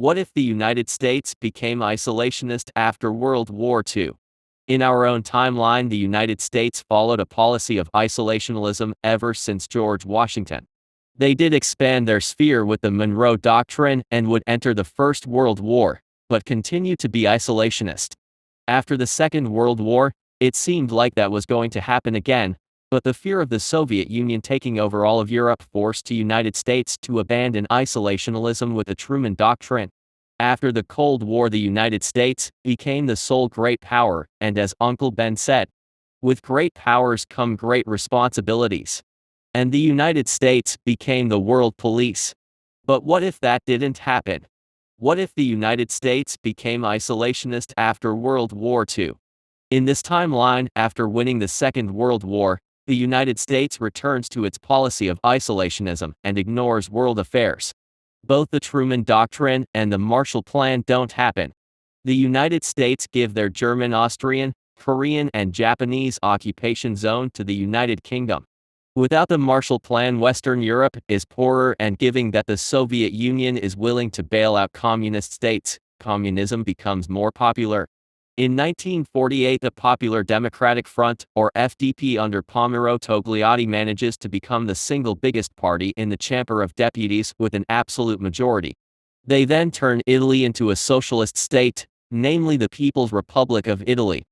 What if the United States became isolationist after World War II? In our own timeline, the United States followed a policy of isolationism ever since George Washington. They did expand their sphere with the Monroe Doctrine and would enter the First World War, but continue to be isolationist. After the Second World War, it seemed like that was going to happen again, but the fear of the Soviet Union taking over all of Europe forced the United States to abandon isolationism with the Truman Doctrine. After the Cold War, the United States became the sole great power, and as Uncle Ben said, with great powers come great responsibilities. And the United States became the world police. But what if that didn't happen? What if the United States became isolationist after World War II? In this timeline, after winning the Second World War, the United States returns to its policy of isolationism and ignores world affairs. Both the Truman Doctrine and the Marshall Plan don't happen. The United States give their German, Austrian, Korean, and Japanese occupation zone to the United Kingdom. Without the Marshall Plan, Western Europe is poorer, and given that the Soviet Union is willing to bail out communist states, communism becomes more popular. In 1948, the Popular Democratic Front, or FDP under Palmiro Togliatti, manages to become the single biggest party in the Chamber of Deputies with an absolute majority. They then turn Italy into a socialist state, namely the People's Republic of Italy.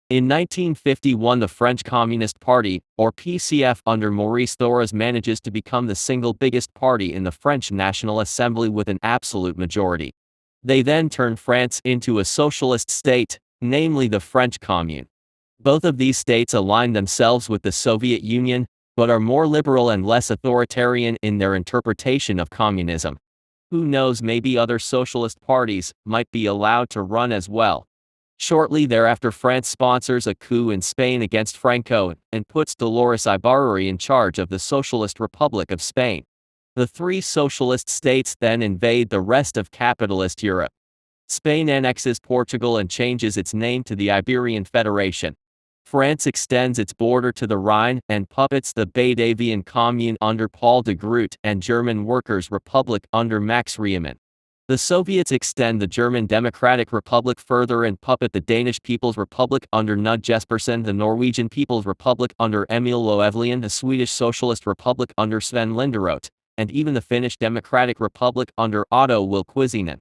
In 1951, the French Communist Party, or PCF under Maurice Thorez, manages to become the single biggest party in the French National Assembly with an absolute majority. They then turn France into a socialist state, namely the French Commune. Both of these states align themselves with the Soviet Union, but are more liberal and less authoritarian in their interpretation of communism. Who knows, maybe other socialist parties might be allowed to run as well. Shortly thereafter, France sponsors a coup in Spain against Franco and puts Dolores Ibarra in charge of the Socialist Republic of Spain. The three socialist states then invade the rest of capitalist Europe. Spain annexes Portugal and changes its name to the Iberian Federation. France extends its border to the Rhine and puppets the Batavian Commune under Paul de Groot and German Workers' Republic under Max Riemann. The Soviets extend the German Democratic Republic further and puppet the Danish People's Republic under Knud Jespersen, the Norwegian People's Republic under Emil Löfven, the Swedish Socialist Republic under Sven Linderoth, and even the Finnish Democratic Republic under Otto Wilkwisinen.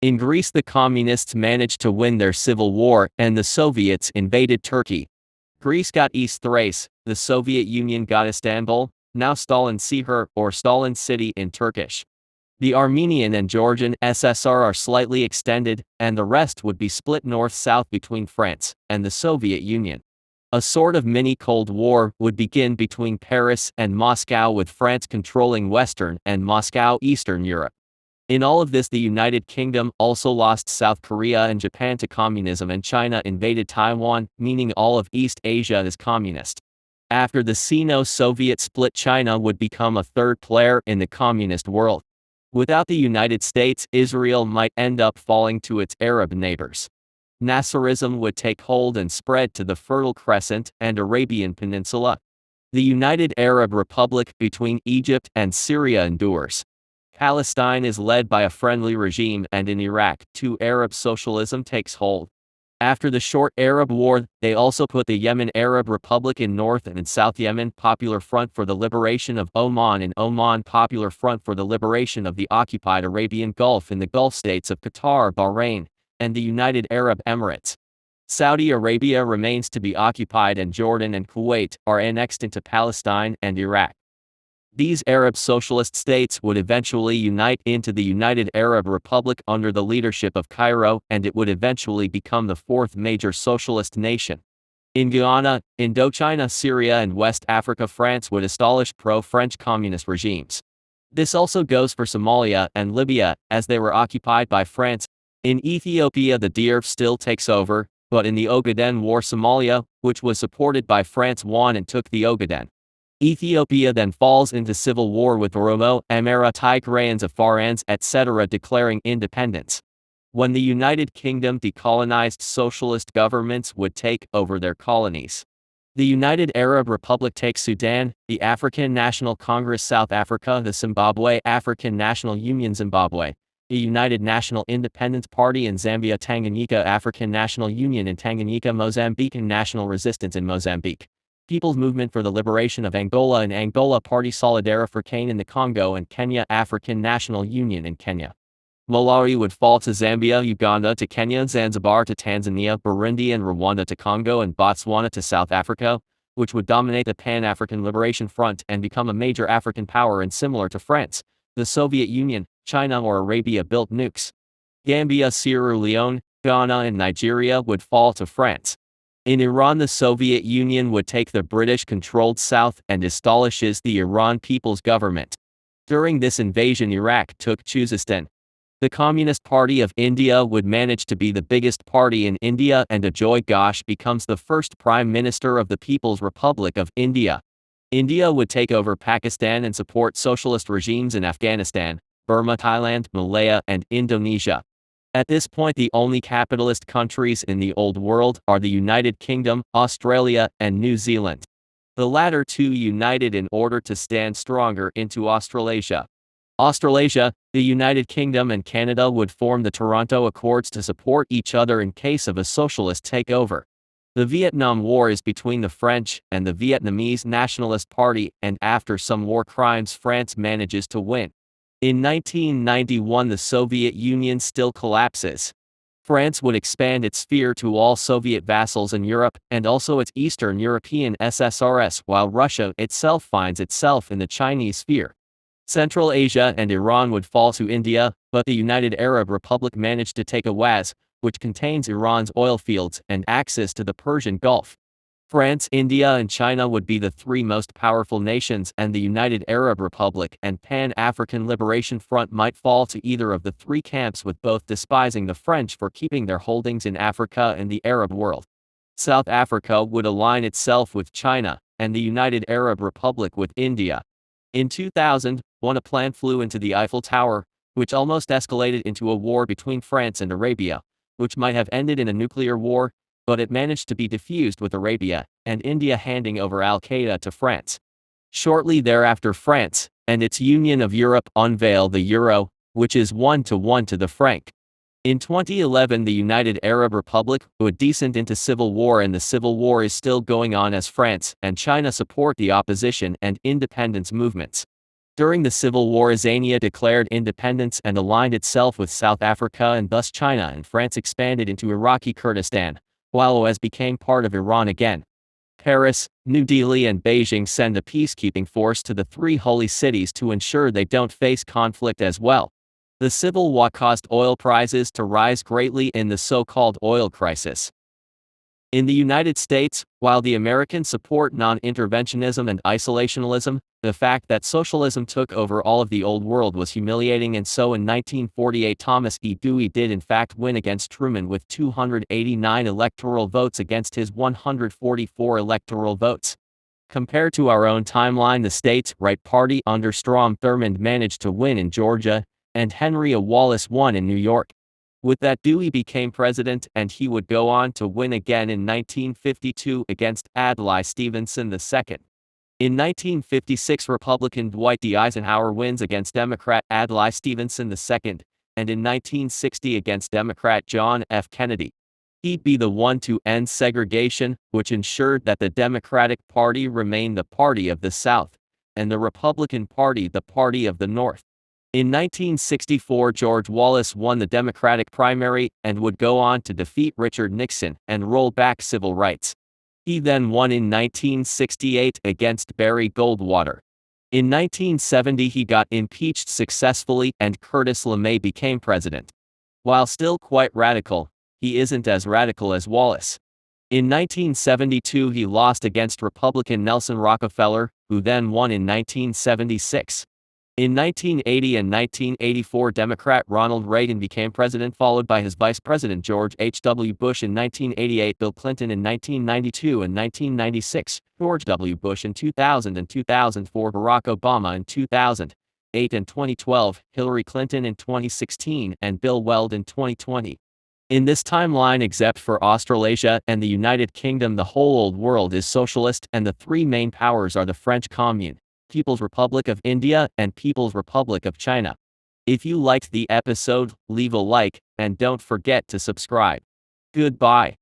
In Greece, the Communists managed to win their civil war, and the Soviets invaded Turkey. Greece got East Thrace, the Soviet Union got Istanbul, now Stalin-Sihir or Stalin City in Turkish. The Armenian and Georgian SSR are slightly extended, and the rest would be split north-south between France and the Soviet Union. A sort of mini-Cold War would begin between Paris and Moscow, with France controlling Western and Moscow Eastern Europe. In all of this, the United Kingdom also lost South Korea and Japan to communism, and China invaded Taiwan, meaning all of East Asia is communist. After the Sino-Soviet split, China would become a third player in the communist world. Without the United States, Israel might end up falling to its Arab neighbors. Nasserism would take hold and spread to the Fertile Crescent and Arabian Peninsula. The United Arab Republic between Egypt and Syria endures. Palestine is led by a friendly regime, and in Iraq, Arab socialism takes hold. After the short Arab War, they also put the Yemen Arab Republic in North and South Yemen, Popular Front for the Liberation of Oman in Oman, Popular Front for the Liberation of the occupied Arabian Gulf in the Gulf states of Qatar, Bahrain, and the United Arab Emirates. Saudi Arabia remains to be occupied, and Jordan and Kuwait are annexed into Palestine and Iraq. These Arab socialist states would eventually unite into the United Arab Republic under the leadership of Cairo, and it would eventually become the fourth major socialist nation. In Guyana, Indochina, Syria, and West Africa, France would establish pro-French communist regimes. This also goes for Somalia and Libya, as they were occupied by France. In Ethiopia, the DIRF still takes over, but in the Ogaden War, Somalia, which was supported by France, won and took the Ogaden. Ethiopia then falls into civil war with Oromo, Amhara, Tigrayans, Afarans, etc. declaring independence. When the United Kingdom decolonized, socialist governments would take over their colonies. The United Arab Republic takes Sudan, the African National Congress South Africa, the Zimbabwe African National Union Zimbabwe, the United National Independence Party in Zambia, Tanganyika, African National Union in Tanganyika, Mozambican National Resistance in Mozambique, People's Movement for the Liberation of Angola in Angola, Party Solidaire Africaine in the Congo and Kenya, African National Union in Kenya. Malawi would fall to Zambia, Uganda to Kenya, Zanzibar to Tanzania, Burundi and Rwanda to Congo and Botswana to South Africa, which would dominate the Pan-African Liberation Front and become a major African power. And similar to France, the Soviet Union, China or Arabia built nukes. Gambia, Sierra Leone, Ghana and Nigeria would fall to France. In Iran, the Soviet Union would take the British-controlled south and establishes the Iran People's Government. During this invasion, Iraq took Khuzestan. The Communist Party of India would manage to be the biggest party in India, and Ajoy Ghosh becomes the first Prime Minister of the People's Republic of India. India would take over Pakistan and support socialist regimes in Afghanistan, Burma, Thailand, Malaya, and Indonesia. At this point, the only capitalist countries in the Old World are the United Kingdom, Australia, and New Zealand. The latter two united in order to stand stronger into Australasia. Australasia, the United Kingdom and Canada would form the Toronto Accords to support each other in case of a socialist takeover. The Vietnam War is between the French and the Vietnamese Nationalist Party, and after some war crimes, France manages to win. In 1991, the Soviet Union still collapses. France would expand its sphere to all Soviet vassals in Europe, and also its Eastern European SSRS, while Russia itself finds itself in the Chinese sphere. Central Asia and Iran would fall to India, but the United Arab Republic managed to take Awaz, which contains Iran's oil fields, and access to the Persian Gulf. France, India, and China would be the three most powerful nations, and the United Arab Republic and Pan-African Liberation Front might fall to either of the three camps, with both despising the French for keeping their holdings in Africa and the Arab world. South Africa would align itself with China, and the United Arab Republic with India. In 2001, a plan flew into the Eiffel Tower, which almost escalated into a war between France and Arabia, which might have ended in a nuclear war, but it managed to be defused with Arabia and India handing over Al-Qaeda to France. Shortly thereafter, France and its Union of Europe unveil the euro, which is 1-to-1 to the franc. In 2011, the United Arab Republic would descend into civil war, and the civil war is still going on as France and China support the opposition and independence movements. During the civil war, Tanzania declared independence and aligned itself with South Africa, and thus China and France expanded into Iraqi Kurdistan, while Oz became part of Iran again. Paris, New Delhi and Beijing send a peacekeeping force to the three holy cities to ensure they don't face conflict as well. The civil war caused oil prices to rise greatly in the so-called oil crisis. In the United States, while the Americans support non-interventionism and isolationism, the fact that socialism took over all of the old world was humiliating, and so in 1948 Thomas E. Dewey did in fact win against Truman with 289 electoral votes against his 144 electoral votes. Compared to our own timeline, the states' right party under Strom Thurmond managed to win in Georgia, and Henry A. Wallace won in New York. With that, Dewey became president, and he would go on to win again in 1952 against Adlai Stevenson II. In 1956, Republican Dwight D. Eisenhower wins against Democrat Adlai Stevenson II, and in 1960 against Democrat John F. Kennedy. He'd be the one to end segregation, which ensured that the Democratic Party remained the party of the South, and the Republican Party the party of the North. In 1964, George Wallace won the Democratic primary and would go on to defeat Richard Nixon and roll back civil rights. He then won in 1968 against Barry Goldwater. In 1970, he got impeached successfully, and Curtis LeMay became president. While still quite radical, he isn't as radical as Wallace. In 1972, he lost against Republican Nelson Rockefeller, who then won in 1976. In 1980 and 1984, Democrat Ronald Reagan became president, followed by his vice president George H.W. Bush in 1988, Bill Clinton in 1992 and 1996, George W. Bush in 2000 and 2004, Barack Obama in 2008 and 2012, Hillary Clinton in 2016, and Bill Weld in 2020. In this timeline, except for Australasia and the United Kingdom, the whole old world is socialist, and the three main powers are the French Commune, People's Republic of India, and People's Republic of China. If you liked the episode, leave a like, and don't forget to subscribe. Goodbye.